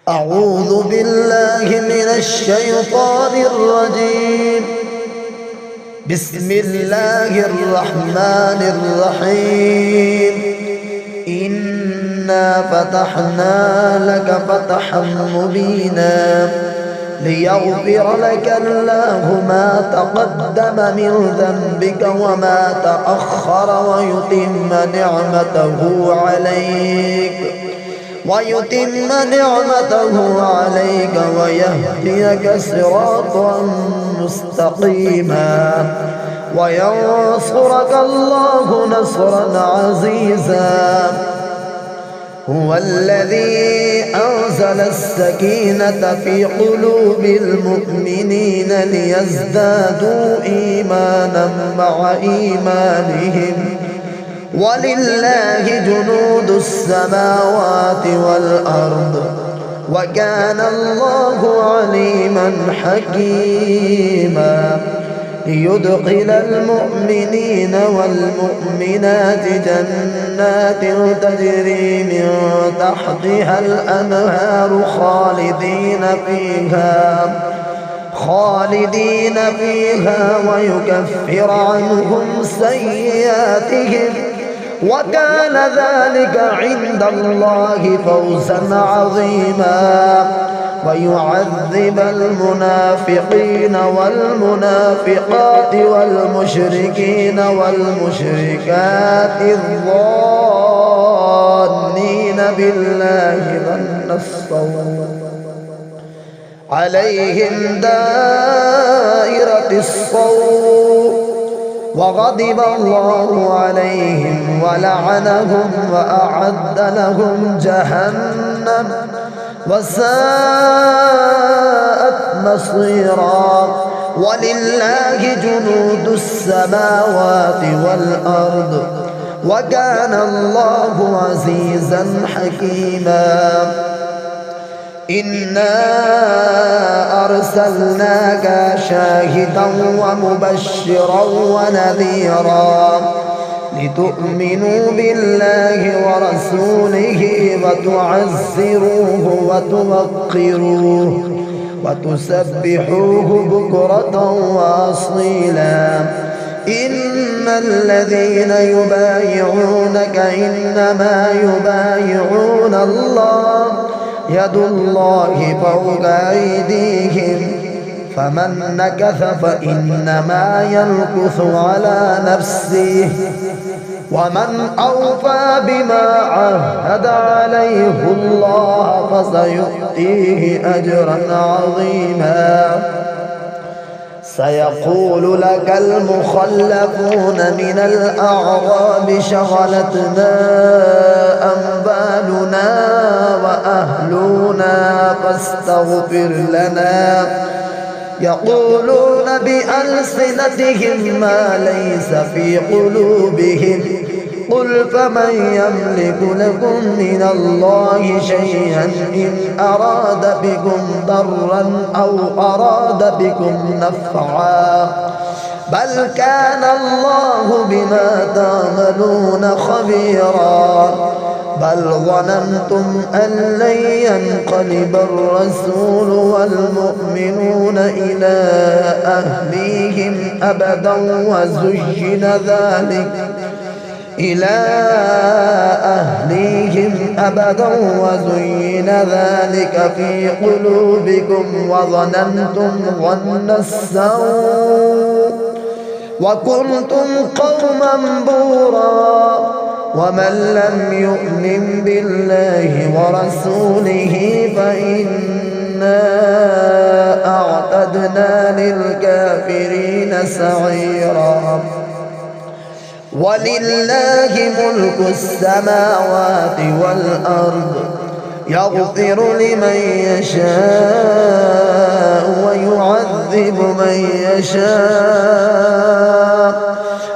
أعوذ بالله من الشيطان الرجيم. بسم الله الرحمن الرحيم. إنا فتحنا لك فتحا مبينا ليغفر لك الله ما تقدم من ذنبك وما تأخر ويتم نعمته عليك ويهديك صراطا مستقيما وينصرك الله نصرا عزيزا. هو الذي أنزل السكينة في قلوب المؤمنين ليزدادوا إيمانا مع إيمانهم ولله جنود السماوات والأرض وكان الله عليما حكيما. ليدخل المؤمنين والمؤمنات جنات تجري من تحتها الأنهار خالدين فيها ويكفر عنهم سيئاتهم وكان ذلك عند الله فوزا عظيما. ويعذب المنافقين والمنافقات والمشركين والمشركات الظانين بالله ظن السوء عليهم دائرة السوء وغضب الله عليهم ولعنهم وأعد لهم جهنم وساءت مصيرا. ولله جنود السماوات والأرض وكان الله عزيزا حكيما. إنا أرسلناك شاهدا ومبشرا ونذيرا لتؤمنوا بالله ورسوله وتعزروه وتوقروه وتسبحوه بكرة وأصيلا. إن الذين يبايعونك إنما يبايعون الله يد الله فوق أيديهم فمن نكث فإنما ينكث على نفسه ومن أوفى بما عاهد عليه الله فسيؤتيه أجرا عظيما. سيقول لك المخلفون من الأعراب شغلتنا أموالنا وأهلنا فاستغفر لنا. يقولون بألسنتهم ما ليس في قلوبهم قل فمن يملك لكم من الله شيئا إن أراد بكم ضرا أو أراد بكم نفعا بل كان الله بما تعملون خبيرا. بل ظننتم أن لن ينقلب الرسول والمؤمنون إلى أهليهم أبدا وزين ذلك في قلوبكم وظننتم ظن السوء وكنتم قوما بورا. ومن لم يؤمن بالله ورسوله فإنا أعتدنا للكافرين سعيرا. ولله ملك السماوات والأرض يغفر لمن يشاء ويعذب من يشاء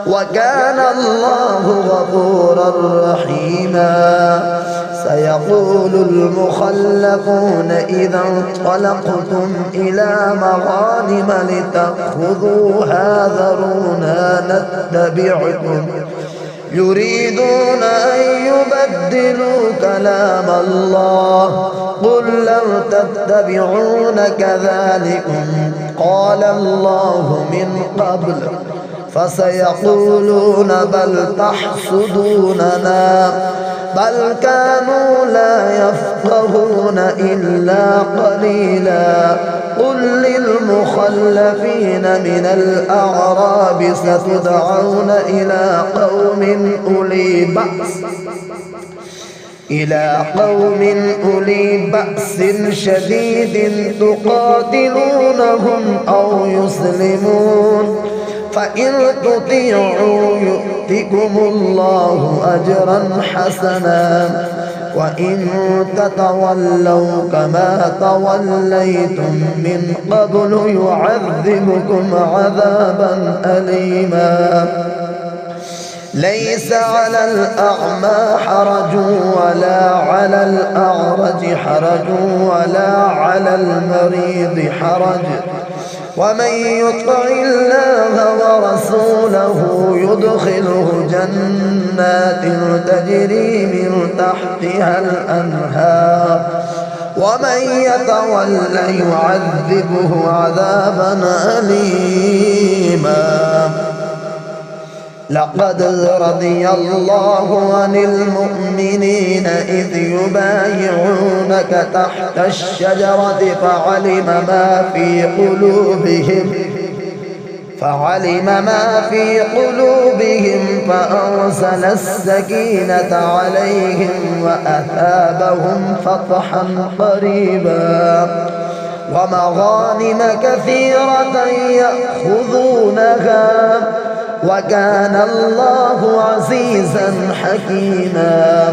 وكان الله غفورا رحيما. سيقول المخلفون إذا انطلقتم إلى مغانم لتأخذوها ذرونا نتبعكم يريدون أن يبدلوا كلام الله قل لن تتبعون كذلكم قال الله من قبل فسيقولون بل تحسدوننا بل كانوا لا يفقهون إلا قليلا قل للمخلفين من الأعراب ستدعون إلى قوم أولي بأس شديد تقاتلونهم أو يسلمون فإن تطيعوا يؤتكم الله أجرا حسنا وإن تتولوا كما توليتم من قبل يعذبكم عذابا أليما ليس على الأعمى حرج ولا على الأعرج حرج ولا على المريض حرج ومن يطع الله ورسوله يدخله جنات تجري من تحتها الأنهار ومن يتول يعذبه عذابا أليما لقد رضي الله عن المؤمنين إذ يبايعونك تحت الشجرة فعلم ما في قلوبهم فأرسل السكينة عليهم وأثابهم فتحا قريبا ومغانم كثيرة يأخذونها وكان الله عزيزا حكيما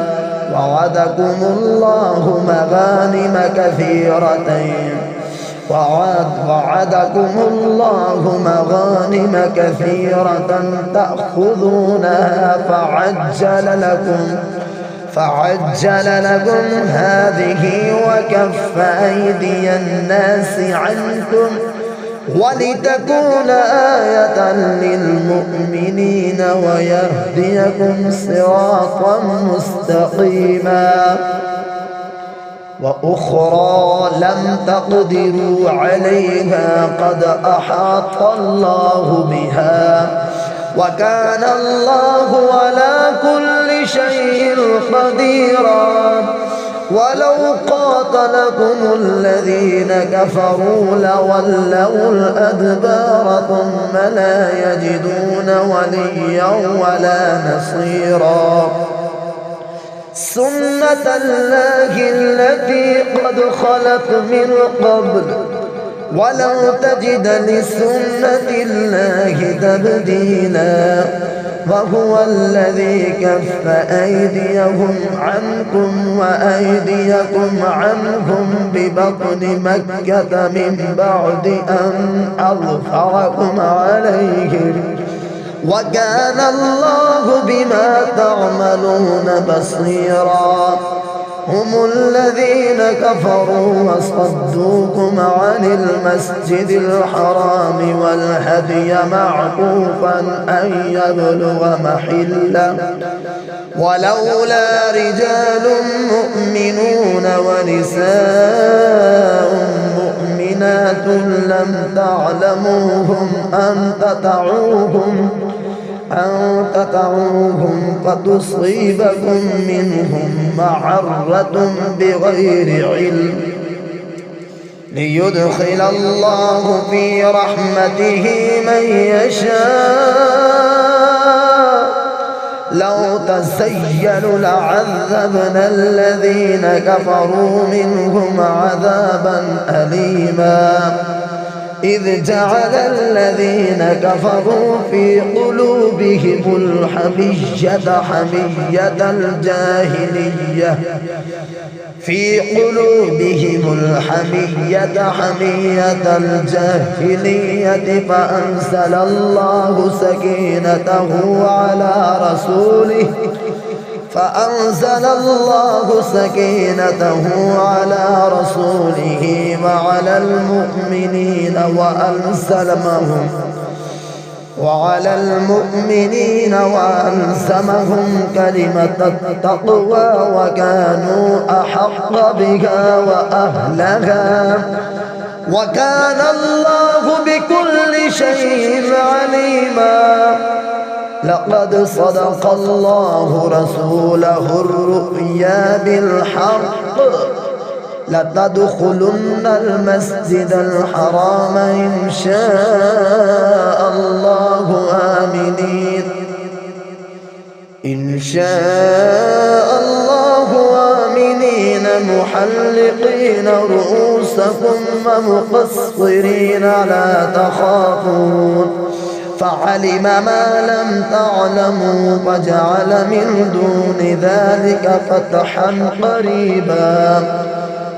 وعدكم الله مغانم كثيرة تأخذونها فعجل لكم هذه وكف أيدي الناس عنكم ولتكون آية للمؤمنين ويهديكم صراطا مستقيما وأخرى لم تقدروا عليها قد أحاط الله بها وكان الله على كل شيء قديرا ولو قاتلكم الذين كفروا لولوا الأدبار ثم لا يجدون وليا ولا نصيرا سنة الله التي قد خلت من قبل ولن تجد لسنة الله تبديلا وهو الذي كف أيديهم عنكم وأيديكم عنهم ببطن مكة من بعد أن أظفركم عليهم وكان الله بما تعملون بصيرا هم الذين كفروا وصدوكم عن المسجد الحرام والهدي معكوفا أن يبلغ محله ولولا رجال مؤمنون ونساء مؤمنات لم تعلموهم أن تطعوهم فتصيبكم منهم معرة بغير علم ليدخل الله في رحمته من يشاء لو تزيلوا لعذبنا الذين كفروا منهم عذابا أليما إذ جعل الذين كفروا في قلوبهم الحمية حمية الجاهلية فأنزل الله سكينته على رسوله وعلى المؤمنين وعلى المؤمنين وألزمهم كلمة التقوى وكانوا أحق بها وأهلها وكان الله بكل شيء عليما. لقد صدق الله رسوله الرؤيا بالحق لتدخلن المسجد الحرام إن شاء الله آمنين إن شاء الله آمنين محلقين رؤوسكم ومقصرين لا تخافون فعلم ما لم تعلموا وجعل من دون ذلك فتحا قريبا.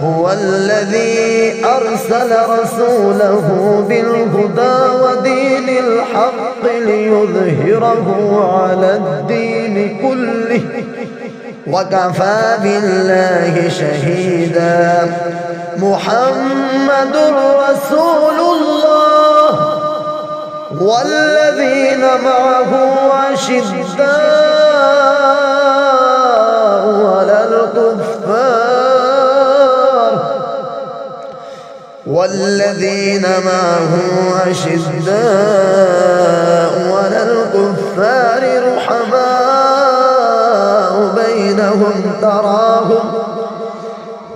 هو الذي أرسل رسوله بالهدى ودين الحق ليظهره على الدين كله وكفى بالله شهيدا. محمد رسول الله والذين معه أشداء على الكفار والذين معه أشداء على الكفار رحماء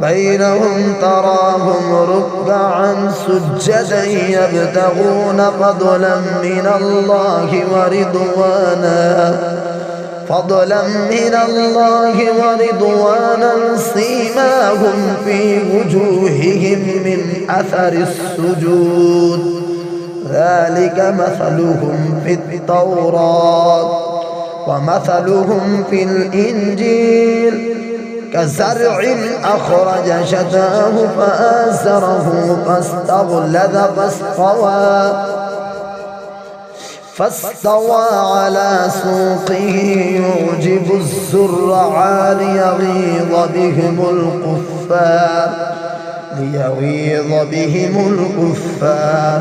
بينهم تراهم ركعا سجدا يبتغون فضلا من الله ورضوانا سيماهم في وجوههم من أثر السجود ذلك مثلهم في التوراة ومثلهم في الإنجيل كزرع أخرج شطأه فآزره فاستغلظ فاستوى على سوقه يعجب الزرع ليغيظ بهم الكفار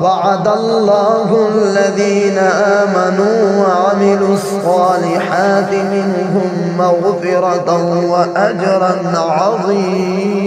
وعد الله الذين آمنوا وعملوا الصالحات منهم مغفرة وأجرا عظيما.